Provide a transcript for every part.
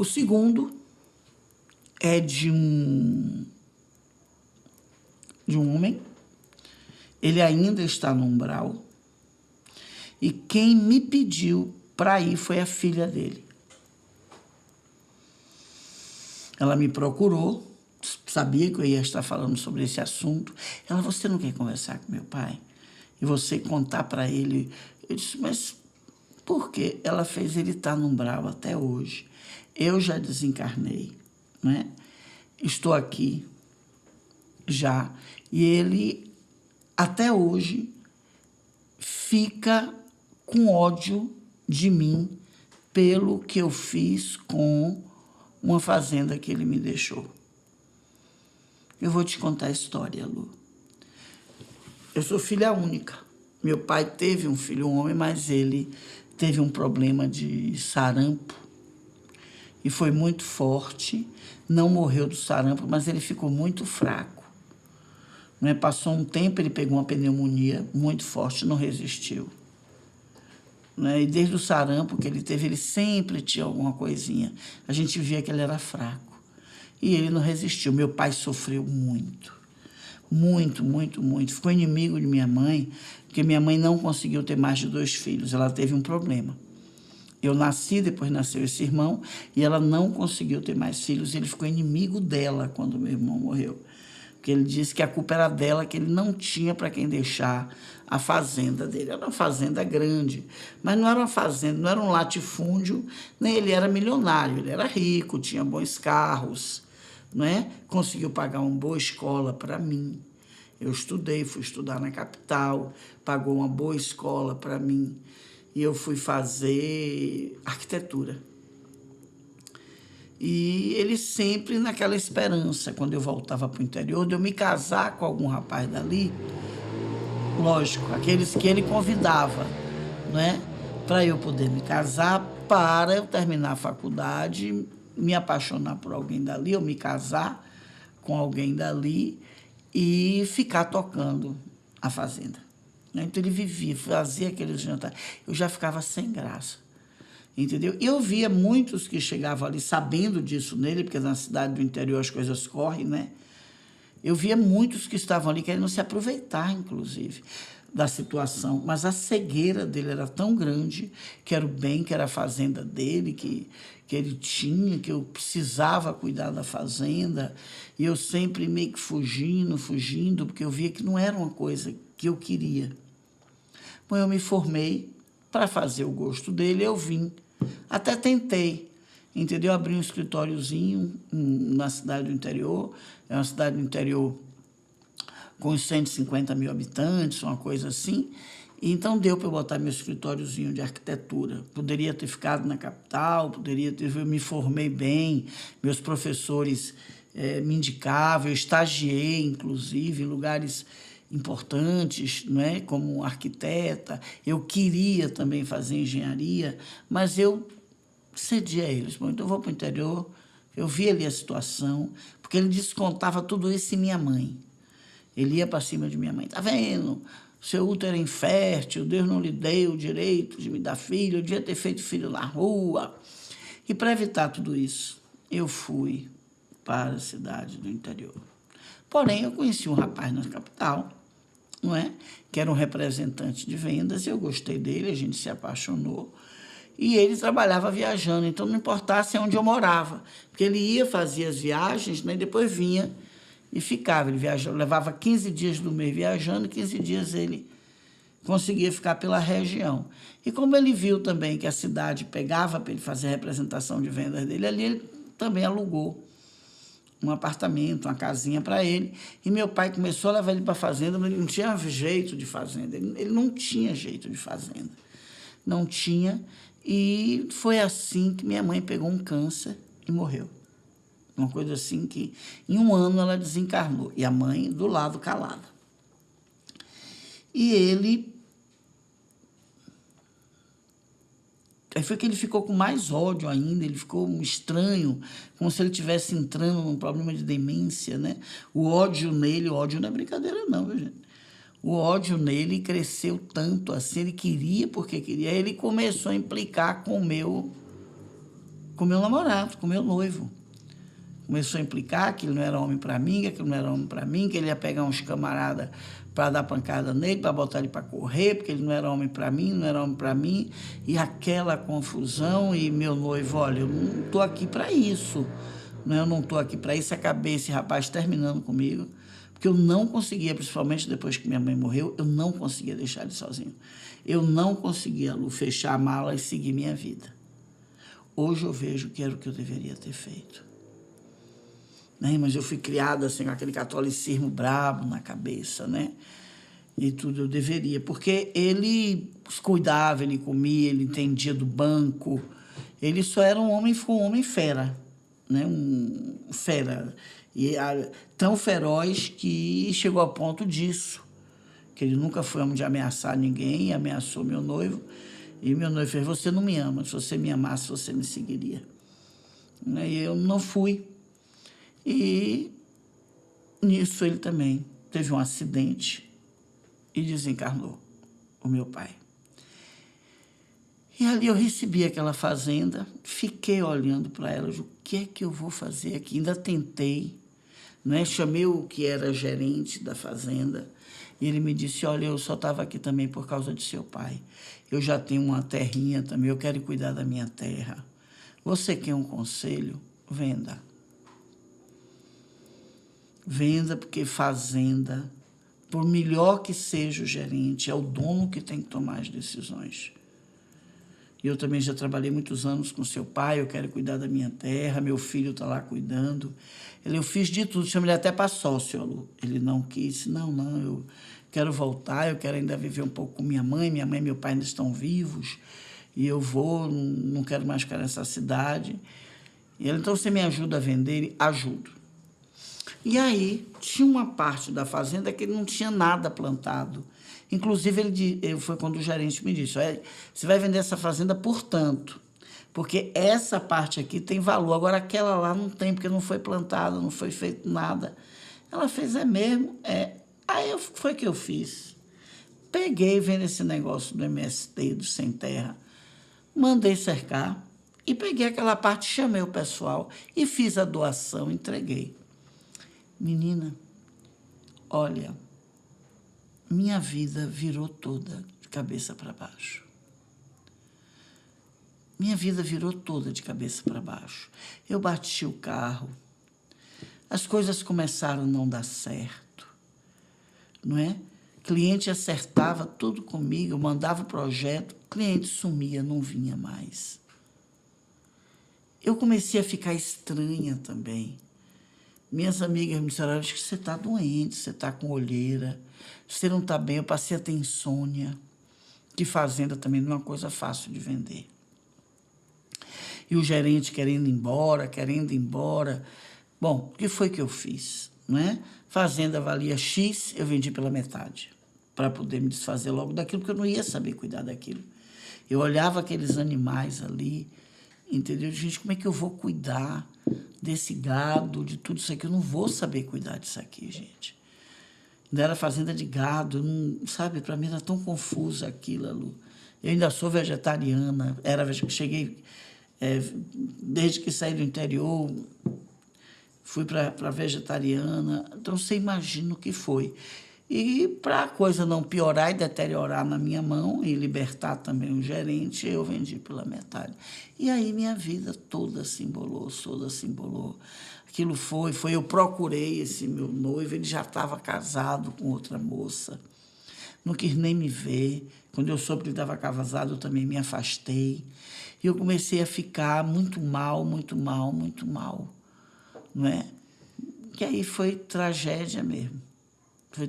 O segundo é de um homem. Ele ainda está no umbral. E quem me pediu para ir foi a filha dele. Ela me procurou, sabia que eu ia estar falando sobre esse assunto. Ela, você não quer conversar com meu pai? E você contar para ele? Eu disse, mas por quê? Ela fez ele estar no umbral até hoje. Eu já desencarnei, né? Estou aqui já. E ele, até hoje, fica com ódio de mim pelo que eu fiz com uma fazenda que ele me deixou. Eu vou te contar a história, Lu. Eu sou filha única. Meu pai teve um filho homem, mas ele teve um problema de sarampo e foi muito forte. Não morreu do sarampo, mas ele ficou muito fraco. Né? Passou um tempo, ele pegou uma pneumonia muito forte, não resistiu. Né? E desde o sarampo que ele teve, ele sempre tinha alguma coisinha. A gente via que ele era fraco. E ele não resistiu. Meu pai sofreu muito. Muito, muito, muito. Ficou inimigo de minha mãe, porque minha mãe não conseguiu ter mais de 2 filhos. Ela teve um problema. Eu nasci, depois nasceu esse irmão, e ela não conseguiu ter mais filhos. Ele ficou inimigo dela quando meu irmão morreu. Porque ele disse que a culpa era dela, que ele não tinha para quem deixar a fazenda dele. Era uma fazenda grande, mas não era uma fazenda, não era um latifúndio, nem ele era milionário, ele era rico, tinha bons carros, não é? Conseguiu pagar uma boa escola para mim. Eu estudei, fui estudar na capital, pagou uma boa escola para mim, e eu fui fazer arquitetura. E ele sempre naquela esperança, quando eu voltava para o interior, de eu me casar com algum rapaz dali, lógico, aqueles que ele convidava, né? Para eu poder me casar, para eu terminar a faculdade, me apaixonar por alguém dali, ou me casar com alguém dali e ficar tocando a fazenda. Então ele vivia, fazia aqueles jantares. Eu já ficava sem graça. Entendeu? Eu via muitos que chegavam ali sabendo disso nele, porque na cidade do interior as coisas correm, né? Eu via muitos que estavam ali querendo se aproveitar, inclusive, da situação. Mas a cegueira dele era tão grande, que era o bem, que era a fazenda dele, que ele tinha, que eu precisava cuidar da fazenda. E eu sempre meio que fugindo, porque eu via que não era uma coisa que eu queria. Bom, eu me formei para fazer o gosto dele, eu vim. Até tentei, entendeu? Abri um escritóriozinho na cidade do interior. É uma cidade do interior com 150 mil habitantes, uma coisa assim. E então deu para eu botar meu escritóriozinho de arquitetura. Poderia ter ficado na capital, eu me formei bem, meus professores me indicavam, eu estagiei, inclusive, em lugares importantes, não é? Como arquiteta. Eu queria também fazer engenharia, mas eu cedi a eles. Bom, então eu vou para o interior. Eu vi ali a situação, porque ele descontava tudo isso em minha mãe. Ele ia para cima de minha mãe. Tá vendo? Seu útero é infértil, Deus não lhe deu o direito de me dar filho, eu devia ter feito filho na rua. E para evitar tudo isso, eu fui para a cidade do interior. Porém, eu conheci um rapaz na capital, não é? Que era um representante de vendas, eu gostei dele, a gente se apaixonou. E ele trabalhava viajando, então não importasse onde eu morava, porque ele ia, fazia as viagens, né? E depois vinha e ficava. Ele viajava, levava 15 dias do mês viajando, 15 dias ele conseguia ficar pela região. E como ele viu também que a cidade pegava para ele fazer a representação de vendas dele, ali ele também alugou um apartamento, uma casinha para ele. E meu pai começou a levar ele para a fazenda, mas ele não tinha jeito de fazenda. Ele não tinha jeito de fazenda. Não tinha. E foi assim que minha mãe pegou um câncer e morreu. Uma coisa assim que, em um ano, ela desencarnou. E a mãe do lado calada. E ele... Aí foi que ele ficou com mais ódio ainda, ele ficou estranho, como se ele estivesse entrando num problema de demência, né? O ódio nele, o ódio não é brincadeira não, viu, gente? O ódio nele cresceu tanto assim, ele queria porque queria. Aí ele começou a implicar com com meu namorado, com meu noivo. Começou a implicar que ele não era homem para mim, que aquilo não era homem para mim, que ele ia pegar uns camaradas para dar pancada nele, para botar ele para correr, porque ele não era homem para mim, não era homem para mim. E aquela confusão, e meu noivo, olha, eu não estou aqui para isso. Eu não estou aqui para isso. Acabei esse rapaz terminando comigo, porque eu não conseguia, principalmente depois que minha mãe morreu, eu não conseguia deixar ele sozinho. Eu não conseguia, Lu, fechar a mala e seguir minha vida. Hoje eu vejo que era o que eu deveria ter feito. Né? Mas eu fui criada assim, com aquele catolicismo brabo na cabeça, né? E tudo eu deveria, porque ele cuidava, ele comia, ele entendia do banco, ele só era um homem, foi um homem fera, né? Um fera, e tão feroz que chegou ao ponto disso, que ele nunca foi homem de ameaçar ninguém, ameaçou meu noivo, e meu noivo fez, você não me ama, se você me amasse, você me seguiria. E eu não fui. E nisso ele também teve um acidente e desencarnou, o meu pai. E ali eu recebi aquela fazenda, fiquei olhando para ela, o que é que eu vou fazer aqui? Ainda tentei, né? Chamei o que era gerente da fazenda e ele me disse, olha, eu só estava aqui também por causa de seu pai. Eu já tenho uma terrinha também, eu quero cuidar da minha terra. Você quer um conselho? Venda. Venda, porque fazenda, por melhor que seja o gerente, é o dono que tem que tomar as decisões. E eu também já trabalhei muitos anos com seu pai, eu quero cuidar da minha terra, meu filho está lá cuidando. Eu fiz de tudo, chamei ele até para sócio, Lu. Ele não quis, não, eu quero voltar, eu quero ainda viver um pouco com minha mãe e meu pai ainda estão vivos, e eu vou, não quero mais ficar nessa cidade. E ele, então você me ajuda a vender? Ajudo. E aí, tinha uma parte da fazenda que ele não tinha nada plantado. Inclusive, foi quando o gerente me disse, você vai vender essa fazenda por tanto, porque essa parte aqui tem valor, agora aquela lá não tem, porque não foi plantada, não foi feito nada. Ela fez, é mesmo? É. Aí foi que eu fiz. Peguei, vendo esse negócio do MST, do Sem Terra, mandei cercar e peguei aquela parte, chamei o pessoal e fiz a doação, entreguei. Menina, olha, minha vida virou toda de cabeça para baixo. Minha vida virou toda de cabeça para baixo. Eu bati o carro, as coisas começaram a não dar certo, não é? Cliente acertava tudo comigo, eu mandava o projeto, cliente sumia, não vinha mais. Eu comecei a ficar estranha também. Minhas amigas me disseram, acho que você está doente, você está com olheira, você não está bem, eu passei a ter insônia, que fazenda também não é uma coisa fácil de vender. E o gerente querendo ir embora. Bom, o que foi que eu fiz? Né? Fazenda valia X, eu vendi pela metade, para poder me desfazer logo daquilo, porque eu não ia saber cuidar daquilo. Eu olhava aqueles animais ali, entendeu? Gente, como é que eu vou cuidar desse gado, de tudo isso aqui? Eu não vou saber cuidar disso aqui, gente. Ainda era fazenda de gado, não, sabe? Para mim era tão confuso aquilo, Lu. Eu ainda sou vegetariana, cheguei, desde que saí do interior, fui para vegetariana, então você imagina o que foi. E para a coisa não piorar e deteriorar na minha mão e libertar também o gerente, eu vendi pela metade. E aí minha vida toda se embolou. Aquilo foi, eu procurei esse meu noivo, ele já estava casado com outra moça, não quis nem me ver. Quando eu soube que ele estava casado, eu também me afastei. E eu comecei a ficar muito mal, não é? Que aí foi tragédia mesmo. Eu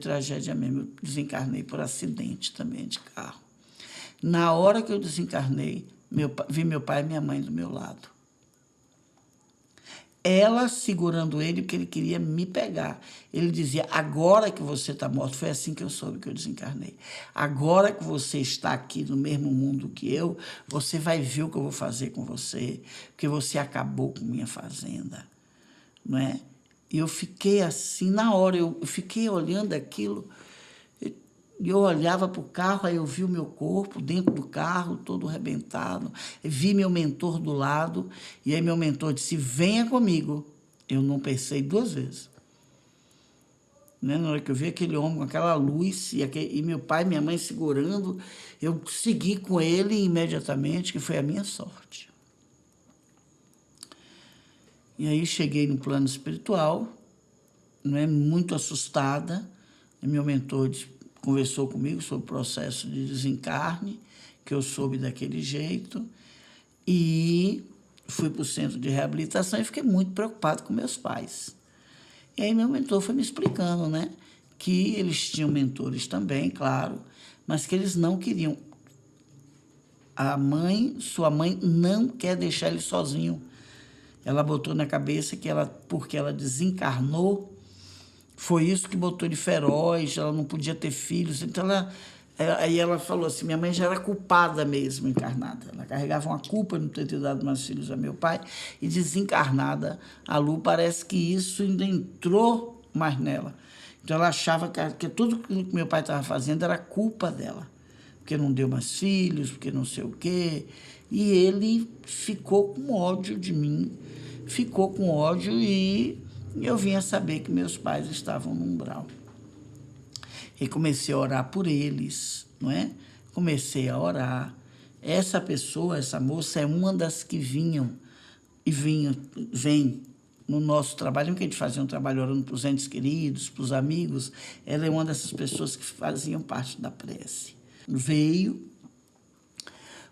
desencarnei por acidente também de carro. Na hora que eu desencarnei, vi meu pai e minha mãe do meu lado. Ela segurando ele, porque ele queria me pegar. Ele dizia, agora que você está morto, foi assim que eu soube que eu desencarnei. Agora que você está aqui no mesmo mundo que eu, você vai ver o que eu vou fazer com você, porque você acabou com minha fazenda, não é? E eu fiquei assim, na hora, eu fiquei olhando aquilo, E eu olhava para o carro, aí eu vi o meu corpo dentro do carro, todo arrebentado. Vi meu mentor do lado, e aí meu mentor disse, venha comigo. Eu não pensei 2 vezes. Né? Na hora que eu vi aquele homem com aquela luz, e meu pai e minha mãe segurando, eu segui com ele imediatamente, que foi a minha sorte. E aí cheguei no plano espiritual, né, muito assustada, e meu mentor conversou comigo sobre o processo de desencarne, que eu soube daquele jeito, e fui para o centro de reabilitação e fiquei muito preocupado com meus pais. E aí meu mentor foi me explicando, né, que eles tinham mentores também, claro, mas que eles não queriam. Sua mãe não quer deixar ele sozinho. Ela botou na cabeça que porque ela desencarnou, foi isso que botou ele feroz, ela não podia ter filhos. Então, aí ela falou assim, minha mãe já era culpada mesmo, encarnada. Ela carregava uma culpa de não ter dado mais filhos a meu pai. E desencarnada, a Lu, parece que isso ainda entrou mais nela. Então, ela achava que tudo que meu pai estava fazendo era culpa dela. Porque não deu mais filhos, porque não sei o quê. E ele ficou com ódio de mim, ficou com ódio e eu vim a saber que meus pais estavam no umbral. E comecei a orar por eles, não é? Comecei a orar. Essa pessoa, essa moça, é uma das que vem no nosso trabalho, que a gente fazia um trabalho orando para os entes queridos, para os amigos. Ela é uma dessas pessoas que faziam parte da prece. Veio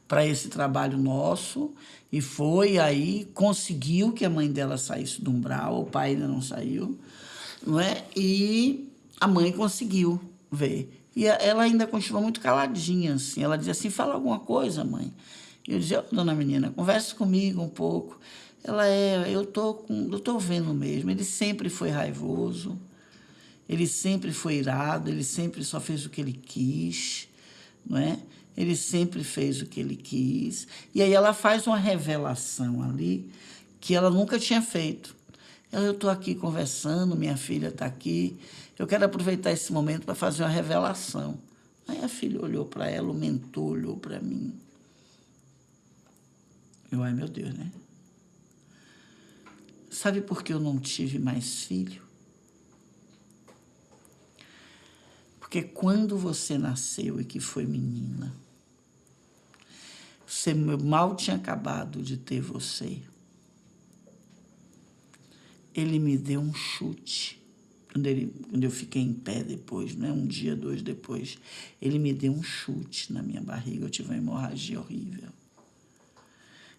para esse trabalho nosso e foi aí, conseguiu que a mãe dela saísse do umbral, o pai ainda não saiu, não é? E a mãe conseguiu ver. E ela ainda continuou muito caladinha, assim. Ela dizia assim, fala alguma coisa, mãe. E eu dizia, dona menina, converse comigo um pouco. Eu tô vendo mesmo. Ele sempre foi raivoso, ele sempre foi irado, ele sempre só fez o que ele quis, não é? Ele sempre fez o que ele quis. E aí ela faz uma revelação ali que ela nunca tinha feito. Eu estou aqui conversando, minha filha está aqui, eu quero aproveitar esse momento para fazer uma revelação. Aí a filha olhou para ela, o mentor olhou para mim. Ai meu Deus, né? Sabe por que eu não tive mais filho? Porque quando você nasceu e que foi menina, você mal tinha acabado de ter você. Ele me deu um chute. Quando eu fiquei em pé depois, né? 1 dia, 2 depois, ele me deu um chute na minha barriga. Eu tive uma hemorragia horrível.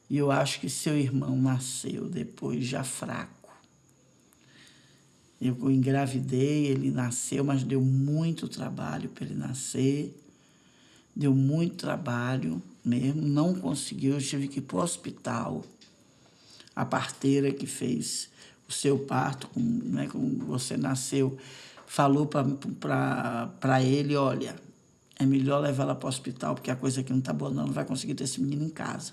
E eu acho que seu irmão nasceu depois já fraco. Eu engravidei, ele nasceu, mas deu muito trabalho para ele nascer. Deu muito trabalho mesmo, não conseguiu, eu tive que ir para o hospital. A parteira que fez o seu parto, né, como você nasceu, falou para ele, olha, é melhor levar ela para o hospital, porque a coisa aqui não está boa, não vai conseguir ter esse menino em casa.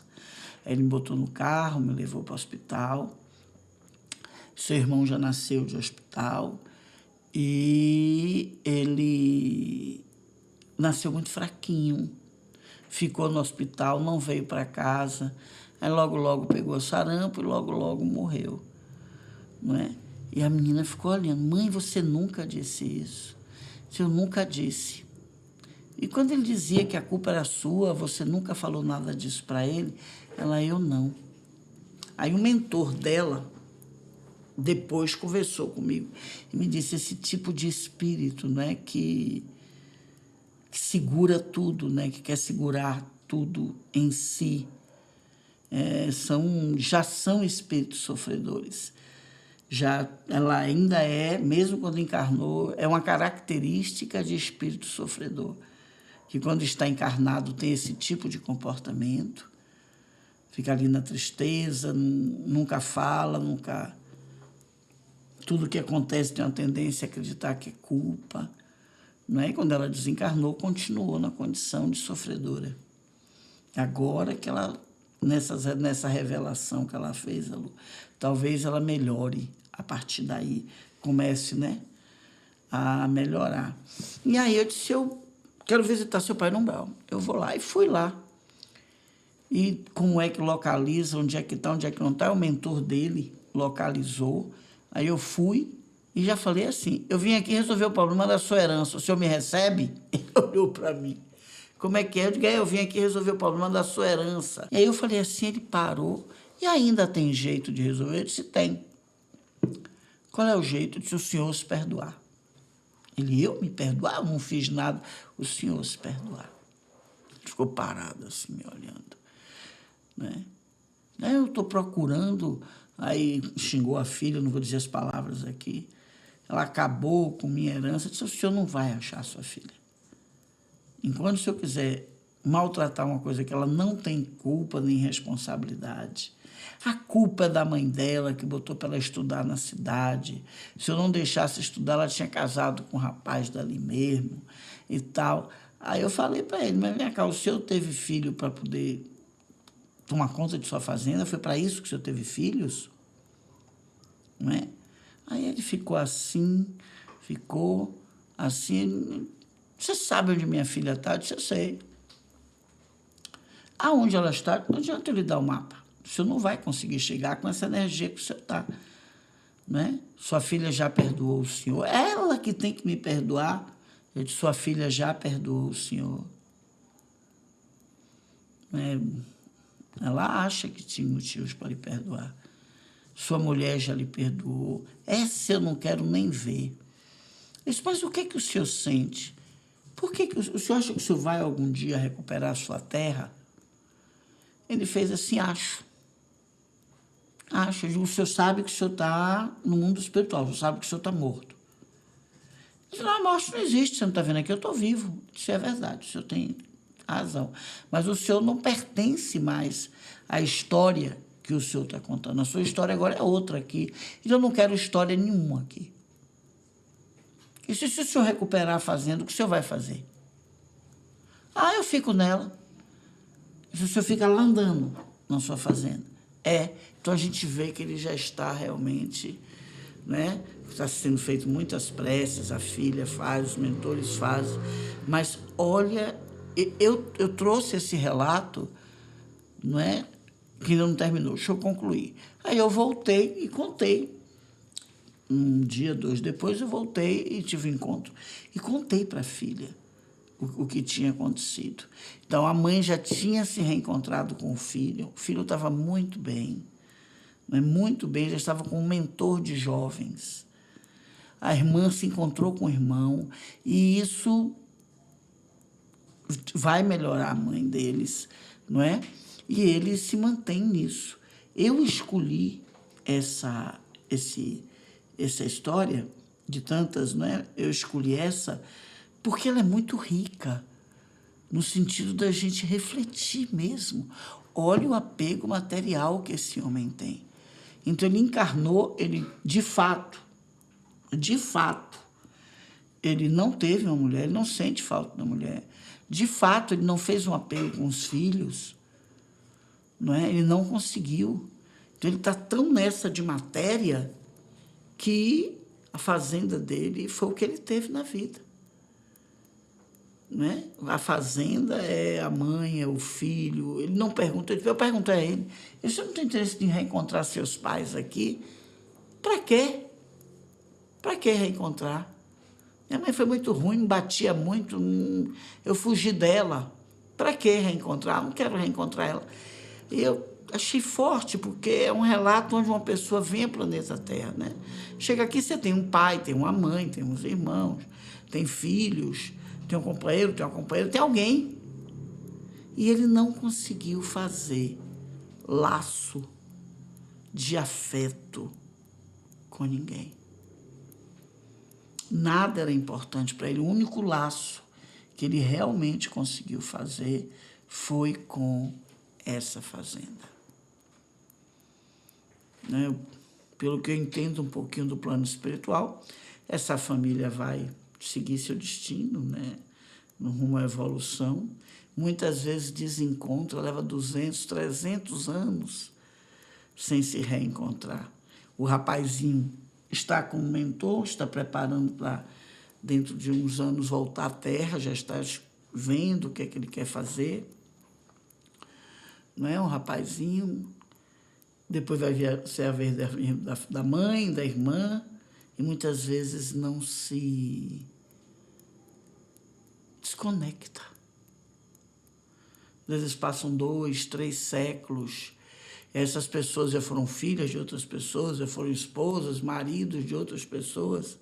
Aí ele me botou no carro, me levou para o hospital. Seu irmão já nasceu de hospital e ele nasceu muito fraquinho, ficou no hospital, não veio para casa, aí logo pegou sarampo e logo morreu, não é? E a menina ficou olhando, mãe, você nunca disse isso, eu nunca disse. E quando ele dizia que a culpa era sua, você nunca falou nada disso para ele, eu não. Aí o mentor dela depois conversou comigo e me disse, esse tipo de espírito, não é, que segura tudo, né? Que quer segurar tudo em si. Já são espíritos sofredores. Ela ainda mesmo quando encarnou, é uma característica de espírito sofredor, que quando está encarnado tem esse tipo de comportamento, fica ali na tristeza, nunca fala, tudo que acontece tem uma tendência a acreditar que é culpa. Não é? E quando ela desencarnou, continuou na condição de sofredora. Agora que ela, nessa revelação que ela fez, talvez ela melhore, a partir daí comece, né, a melhorar. E aí eu disse, eu quero visitar seu pai no Umbral. Eu vou lá. E fui lá. E como é que localiza, onde é que está, onde é que não está, o mentor dele localizou. Aí eu fui e já falei assim, eu vim aqui resolver o problema da sua herança, o senhor me recebe? Ele olhou para mim. Como é que é? Eu digo, eu vim aqui resolver o problema da sua herança. E aí eu falei assim, ele parou, e ainda tem jeito de resolver? Eu disse, tem. Qual é o jeito de o senhor se perdoar? Ele, eu me perdoar? Eu não fiz nada. O senhor se perdoar. Ele ficou parado assim, me olhando. Né? Eu estou procurando, aí xingou a filha, não vou dizer as palavras aqui, ela acabou com minha herança, eu disse, o senhor não vai achar sua filha. Enquanto o senhor quiser maltratar uma coisa que ela não tem culpa nem responsabilidade, a culpa é da mãe dela, que botou para ela estudar na cidade, se eu não deixasse estudar, ela tinha casado com um rapaz dali mesmo e tal. Aí eu falei para ele, mas vem cá, o senhor teve filho para poder tomar conta de sua fazenda, foi para isso que o senhor teve filhos? Não é? Aí ele ficou assim, você sabe onde minha filha está? Eu disse, eu sei. Aonde ela está? Não adianta eu lhe dar o mapa. O senhor não vai conseguir chegar com essa energia que o senhor está. Né? Sua filha já perdoou o senhor. É ela que tem que me perdoar. Eu disse, sua filha já perdoou o senhor. Ela acha que tinha motivos para lhe perdoar. Sua mulher já lhe perdoou. Essa eu não quero nem ver. Eu disse, mas o que é que o senhor sente? Por que o senhor acha que o senhor vai algum dia recuperar a sua terra? Ele fez assim, acho. Acho. O senhor sabe que o senhor está no mundo espiritual, o senhor sabe que o senhor está morto. Eu disse, não, a morte não existe, você não está vendo aqui, eu estou vivo. Isso é verdade, o senhor tem razão. Mas o senhor não pertence mais à história que o senhor está contando. A sua história agora é outra aqui. E eu não quero história nenhuma aqui. E se o senhor recuperar a fazenda, o que o senhor vai fazer? Ah, eu fico nela. Se o senhor fica lá andando na sua fazenda. Então a gente vê que ele já está realmente, né? Está sendo feito muitas preces, a filha faz, os mentores fazem. Mas olha, eu trouxe esse relato, não é? Que ainda não terminou, deixa eu concluir. Aí eu voltei e contei. Um dia, 2 depois, eu voltei e tive um encontro. E contei para a filha o que tinha acontecido. Então, a mãe já tinha se reencontrado com o filho estava muito bem, né? Muito bem, já estava com um mentor de jovens. A irmã se encontrou com o irmão, e isso vai melhorar a mãe deles, não é? E ele se mantém nisso. Eu escolhi essa história, de tantas, né? Eu escolhi essa porque ela é muito rica, no sentido da gente refletir mesmo. Olha o apego material que esse homem tem. Então, ele encarnou, de fato, ele não teve uma mulher, ele não sente falta da mulher. De fato, ele não fez um apego com os filhos, não é? Ele não conseguiu. Então, ele está tão nessa de matéria que a fazenda dele foi o que ele teve na vida. Né? A fazenda é a mãe, é o filho. Ele não pergunta, eu pergunto a ele, você não tem interesse em reencontrar seus pais aqui? Para quê? Para que reencontrar? Minha mãe foi muito ruim, me batia muito, eu fugi dela. Para que reencontrar? Não quero reencontrar ela. E eu achei forte, porque é um relato onde uma pessoa vem ao planeta Terra, né? Chega aqui, você tem um pai, tem uma mãe, tem uns irmãos, tem filhos, tem um companheiro, tem uma companheira, tem alguém. E ele não conseguiu fazer laço de afeto com ninguém. Nada era importante para ele. O único laço que ele realmente conseguiu fazer foi com essa fazenda. Né? Pelo que eu entendo um pouquinho do plano espiritual, essa família vai seguir seu destino, né? No rumo à evolução. Muitas vezes desencontra, leva 200, 300 anos sem se reencontrar. O rapazinho está com um mentor, está preparando para, dentro de uns anos, voltar à Terra, já está vendo o que é que ele quer fazer, não é? Um rapazinho, depois vai ser a vez da mãe, da irmã, e muitas vezes não se desconecta. Às vezes passam 2, 3 séculos. Essas pessoas já foram filhas de outras pessoas, já foram esposas, maridos de outras pessoas,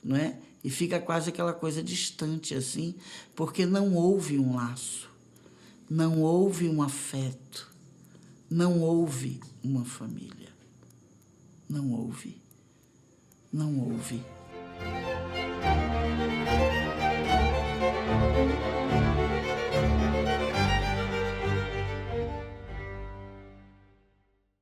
não é? E fica quase aquela coisa distante assim, porque não houve um laço, não houve um afeto, não houve uma família. Não houve. Não houve.